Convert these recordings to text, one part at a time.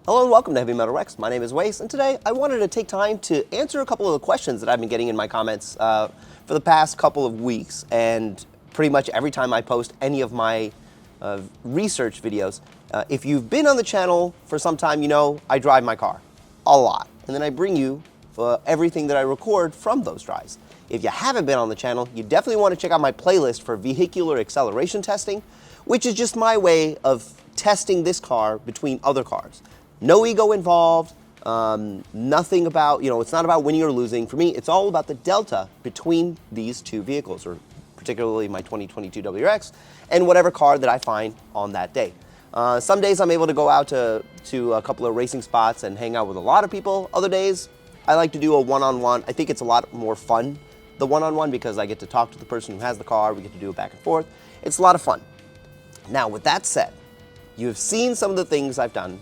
Hello and welcome to Heavy Metal Rex. My name is Wace, and today I wanted to take time to answer a couple of the questions that I've been getting in my comments for the past couple of weeks, and pretty much every time I post any of my research videos. If you've been on the channel for some time, you know I drive my car a lot, and then I bring you everything that I record from those drives. If you haven't been on the channel, you definitely want to check out my playlist for vehicular acceleration testing, which is just my way of testing this car between other cars. No ego involved, nothing about, it's not about winning or losing. For me, it's all about the delta between these two vehicles, or particularly my 2022 WRX and whatever car that I find on that day. Some days I'm able to go out to a couple of racing spots and hang out with a lot of people. Other days, I like to do a one-on-one. I think it's a lot more fun, the one-on-one, because I get to talk to the person who has the car. We get to do it back and forth. It's a lot of fun. Now, with that said, you have seen some of the things I've done.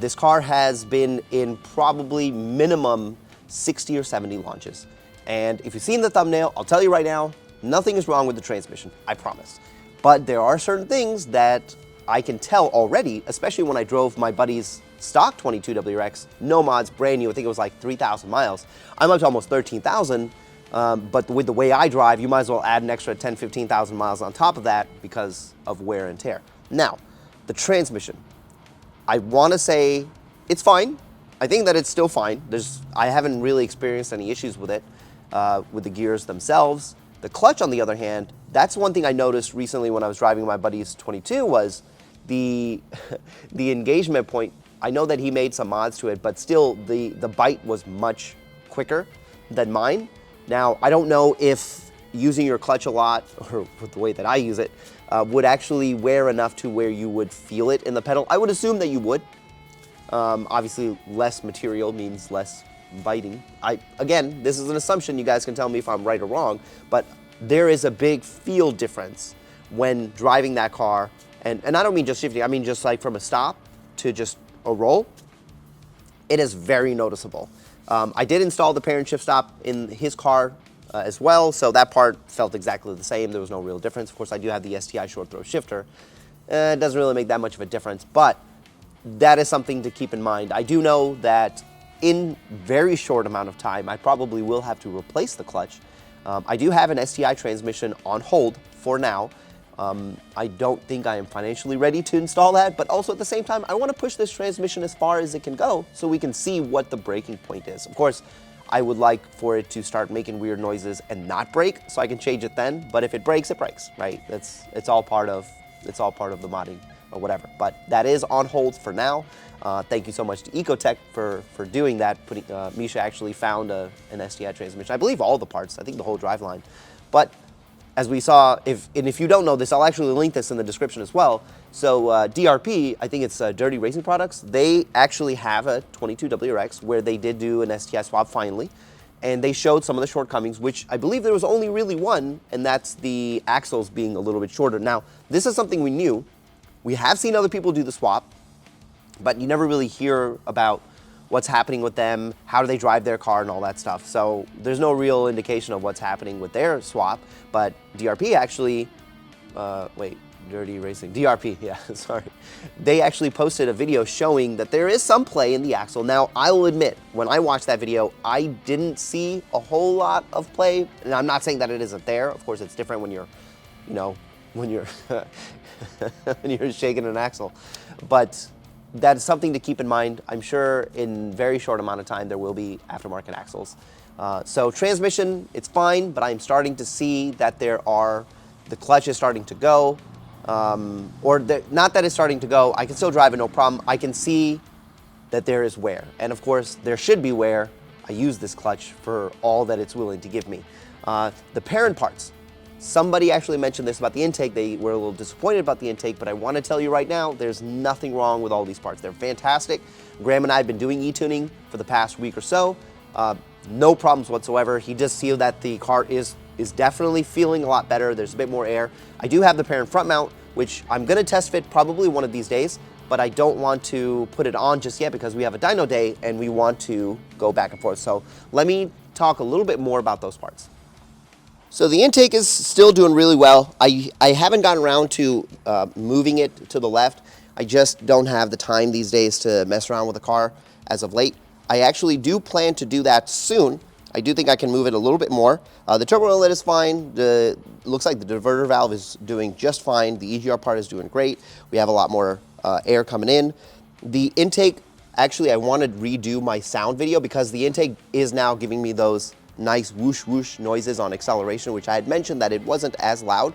This car has been in probably minimum 60 or 70 launches. And if you've seen the thumbnail, I'll tell you right now, nothing is wrong with the transmission, I promise. But there are certain things that I can tell already, especially when I drove my buddy's stock 22 WRX, no mods, brand new. I think it was like 3,000 miles. I'm up to almost 13,000, but with the way I drive, you might as well add an extra 10, 15,000 miles on top of that because of wear and tear. Now, the transmission. I want to say it's fine. I think that it's still fine. I haven't really experienced any issues with it, with the gears themselves. The clutch, on the other hand, that's one thing I noticed recently when I was driving my buddy's 22 was the engagement point. I know that he made some mods to it, but still the bite was much quicker than mine. Now, I don't know if using your clutch a lot, or with the way that I use it, would actually wear enough to where you would feel it in the pedal. I would assume that you would. Obviously, less material means less biting. Again, this is an assumption. You guys can tell me if I'm right or wrong, but there is a big feel difference when driving that car. And I don't mean just shifting, I mean just like from a stop to just a roll. It is very noticeable. I did install the parent shift stop in his car as well, so that part felt exactly the same. There was no real difference. Of course, I do have the STI short throw shifter. It doesn't really make that much of a difference, but that is something to keep in mind. I do know that in very short amount of time, I probably will have to replace the clutch. I do have an STI transmission on hold for now. I don't think I am financially ready to install that, but also at the same time, I want to push this transmission as far as it can go so we can see what the braking point is. Of course, I would like for it to start making weird noises and not break, so I can change it then. But if it breaks, right? It's all part of the modding or whatever. But that is on hold for now. Thank you so much to Ecotech for doing that. Misha actually found an STI transmission. I believe all the parts. I think the whole driveline. But as we saw, if you don't know this, I'll actually link this in the description as well. So DRP, I think it's Dirty Racing Products, they actually have a 22 WRX where they did do an STI swap finally, and they showed some of the shortcomings, which I believe there was only really one, and that's the axles being a little bit shorter. Now, this is something we knew. We have seen other people do the swap, but you never really hear about what's happening with them, how do they drive their car and all that stuff. So there's no real indication of what's happening with their swap, but DRP actually, Dirty Racing, DRP, yeah, sorry. They actually posted a video showing that there is some play in the axle. Now, I will admit, when I watched that video, I didn't see a whole lot of play, and I'm not saying that it isn't there. Of course, it's different when you're, when you're, when you're shaking an axle, but that's something to keep in mind. I'm sure in very short amount of time there will be aftermarket axles. So transmission, it's fine, but I'm starting to see that the clutch is starting to go, not that it's starting to go. I can still drive it, no problem. I can see that there is wear, and of course there should be wear. I use this clutch for all that it's willing to give me. The parent parts. Somebody actually mentioned this about the intake. They were a little disappointed about the intake, but I want to tell you right now, there's nothing wrong with all these parts. They're fantastic. Graham and I have been doing e-tuning for the past week or so. No problems whatsoever. He just feels that the car is definitely feeling a lot better. There's a bit more air. I do have the parent front mount, which I'm going to test fit probably one of these days, but I don't want to put it on just yet because we have a dyno day and we want to go back and forth. So let me talk a little bit more about those parts. So the intake is still doing really well. I haven't gotten around to moving it to the left. I just don't have the time these days to mess around with the car as of late. I actually do plan to do that soon. I do think I can move it a little bit more. The turbo inlet is fine. Looks like the diverter valve is doing just fine. The EGR part is doing great. We have a lot more air coming in. The intake, actually I want to redo my sound video because the intake is now giving me those nice whoosh whoosh noises on acceleration, which I had mentioned that it wasn't as loud.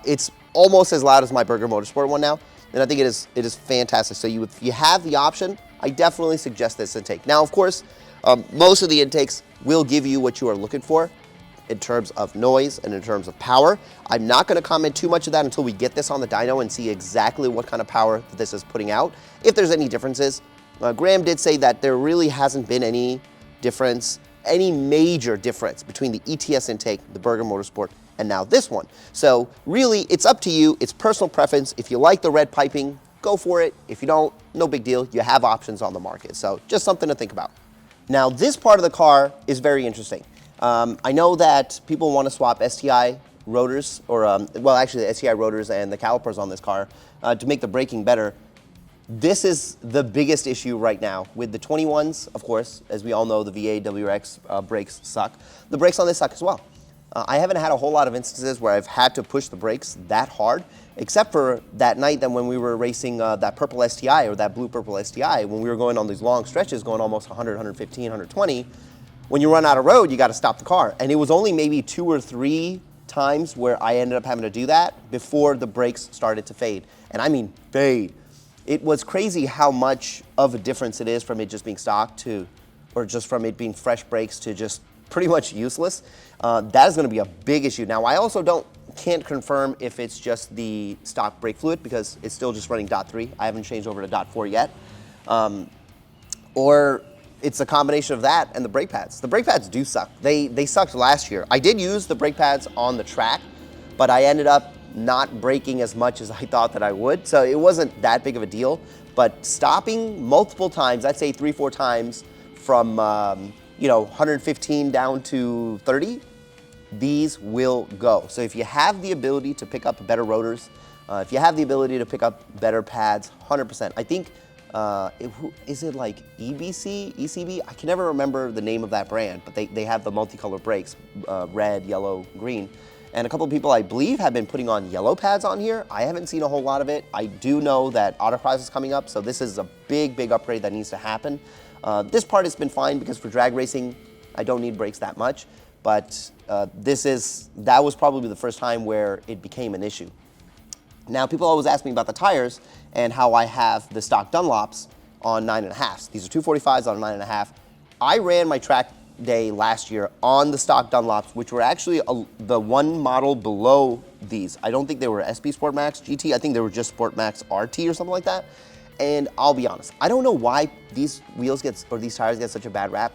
It's almost as loud as my Burger Motorsport one now, and I think it is fantastic. So if you have the option, I definitely suggest this intake. Now, of course, most of the intakes will give you what you are looking for in terms of noise and in terms of power. I'm not going to comment too much of that until we get this on the dyno and see exactly what kind of power this is putting out, if there's any differences. Graham did say that there really hasn't been any difference, any major difference between the ETS intake, the Burger Motorsport, and now this one. So really, it's up to you. It's personal preference. If you like the red piping, go for it. If you don't, no big deal. You have options on the market. So just something to think about. Now, this part of the car is very interesting. I know that people want to swap STI rotors, or well, actually the STI rotors and the calipers on this car to make the braking better. This is the biggest issue right now with the 21s, of course. As we all know, the VA WRX brakes suck. The brakes on this suck as well. I haven't had a whole lot of instances where I've had to push the brakes that hard, except for that night then when we were racing that purple STI or that blue purple STI, when we were going on these long stretches, going almost 100, 115, 120. When you run out of road, you got to stop the car. And it was only maybe 2 or 3 times where I ended up having to do that before the brakes started to fade. And I mean fade. It was crazy how much of a difference it is from it just being stock to, or just from it being fresh brakes to just pretty much useless. That is going to be a big issue. Now, I also can't confirm if it's just the stock brake fluid because it's still just running .3. I haven't changed over to .4 yet. Or it's a combination of that and the brake pads. The brake pads do suck. They sucked last year. I did use the brake pads on the track, but I ended up not braking as much as I thought that I would. So it wasn't that big of a deal, but stopping multiple times, I'd say 3-4 times from 115 down to 30, these will go. So if you have the ability to pick up better rotors, if you have the ability to pick up better pads, 100%. I think, is it like EBC, ECB? I can never remember the name of that brand, but they have the multicolor brakes, red, yellow, green. And a couple of people, I believe, have been putting on yellow pads on here. I haven't seen a whole lot of it. I do know that Autocross is coming up, so this is a big, big upgrade that needs to happen. This part has been fine because for drag racing, I don't need brakes that much, but that was probably the first time where it became an issue. Now, people always ask me about the tires and how I have the stock Dunlops on 9.5s. These are 245s on a 9.5. I ran my track day last year on the stock Dunlops, which were actually the one model below these. I don't think they were SP Sport Max GT. I think they were just Sport Max RT or something like that. And I'll be honest, I don't know why these these tires get such a bad rap.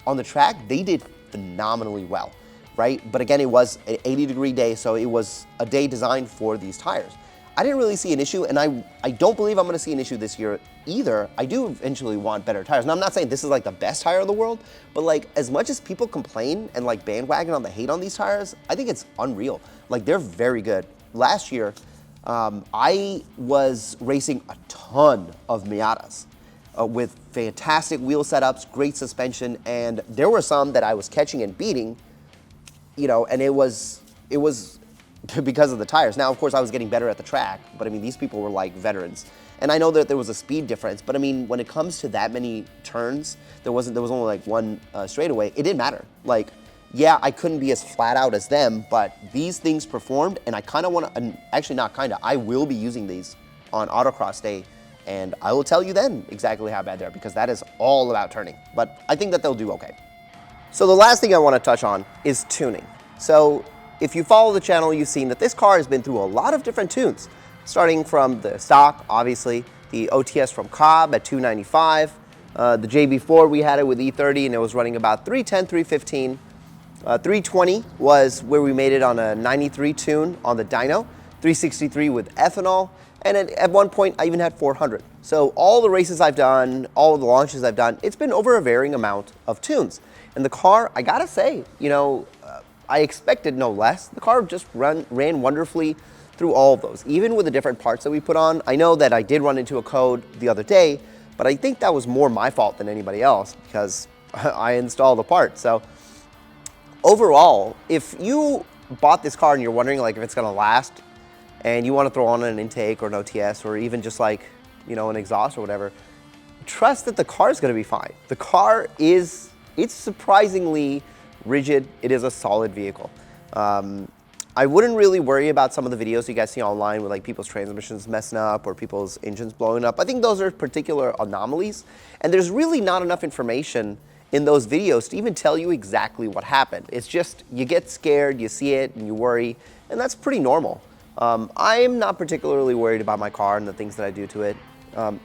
On the track, they did phenomenally well, right? But again, it was an 80-degree day, so it was a day designed for these tires. I didn't really see an issue, and I don't believe I'm going to see an issue this year either. I do eventually want better tires. Now, I'm not saying this is like the best tire in the world, but like as much as people complain and like bandwagon on the hate on these tires, I think it's unreal. Like they're very good. Last year, I was racing a ton of Miatas with fantastic wheel setups, great suspension, and there were some that I was catching and beating, and it was because of the tires. Now, of course, I was getting better at the track, but I mean, these people were like veterans. And I know that there was a speed difference, but I mean, when it comes to that many turns, there was only like one straightaway. It didn't matter. Like, yeah, I couldn't be as flat out as them, but these things performed, and I kind of want to, actually not kind of, I will be using these on Autocross Day, and I will tell you then exactly how bad they are, because that is all about turning. But I think that they'll do okay. So the last thing I want to touch on is tuning. So if you follow the channel, you've seen that this car has been through a lot of different tunes, starting from the stock, obviously, the OTS from Cobb at 295, the JB4, we had it with E30, and it was running about 310, 315. 320 was where we made it on a 93 tune on the dyno, 363 with ethanol, and at one point I even had 400. So all the races I've done, all of the launches I've done, it's been over a varying amount of tunes. And the car, I gotta say, I expected no less. The car just ran wonderfully. through all of those, even with the different parts that we put on. I know that I did run into a code the other day, but I think that was more my fault than anybody else because I installed the part. So overall, if you bought this car and you're wondering like if it's gonna last and you wanna throw on an intake or an OTS or even just like, you know, an exhaust or whatever, trust that the car is gonna be fine. The car it's surprisingly rigid. It is a solid vehicle. I wouldn't really worry about some of the videos you guys see online with like people's transmissions messing up or people's engines blowing up. I think those are particular anomalies, and there's really not enough information in those videos to even tell you exactly what happened. It's just you get scared, you see it, and you worry, and that's pretty normal. I'm not particularly worried about my car and the things that I do to it.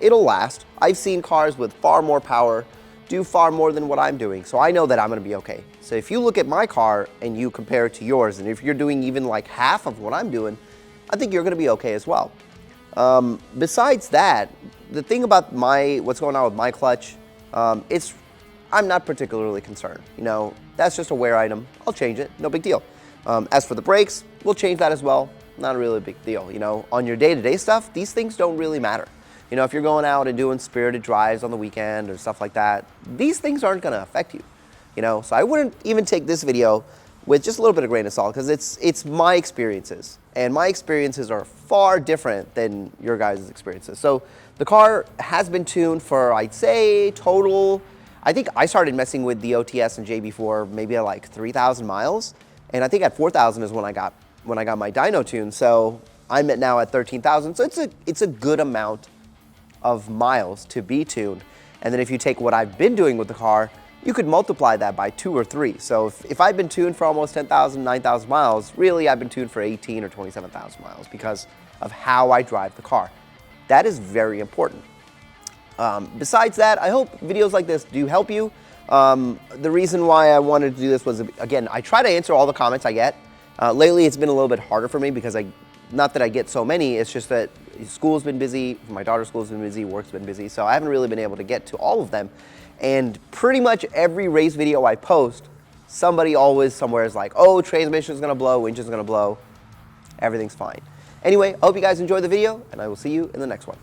It'll last. I've seen cars with far more power do far more than what I'm doing, so I know that I'm gonna be okay. So if you look at my car and you compare it to yours, and if you're doing even like half of what I'm doing, I think you're gonna be okay as well. Besides that, the thing about what's going on with my clutch, I'm not particularly concerned. You know, that's just a wear item. I'll change it, no big deal. As for the brakes, we'll change that as well. Not a really big deal. You know, on your day-to-day stuff, these things don't really matter. You know, if you're going out and doing spirited drives on the weekend or stuff like that, these things aren't gonna affect you. You know, so I wouldn't even take this video with just a little bit of grain of salt because it's my experiences, and my experiences are far different than your guys' experiences. So the car has been tuned for, I'd say, total, I think I started messing with the OTS and JB4 maybe at like 3,000 miles, and I think at 4,000 is when I got my dyno tuned. So I'm now at 13,000. So it's a good amount of miles to be tuned. And then if you take what I've been doing with the car, you could multiply that by 2 or 3. So if I've been tuned for almost 10,000, 9,000 miles, really I've been tuned for 18 or 27,000 miles because of how I drive the car. That is very important. Besides that, I hope videos like this do help you. The reason why I wanted to do this was, again, I try to answer all the comments I get. Lately it's been a little bit harder for me because not that I get so many, it's just that school's been busy, my daughter's school's been busy, work's been busy, so I haven't really been able to get to all of them. And pretty much every race video I post, somebody always somewhere is like, oh, transmission's gonna blow, engine's gonna blow, everything's fine. Anyway, I hope you guys enjoyed the video, and I will see you in the next one.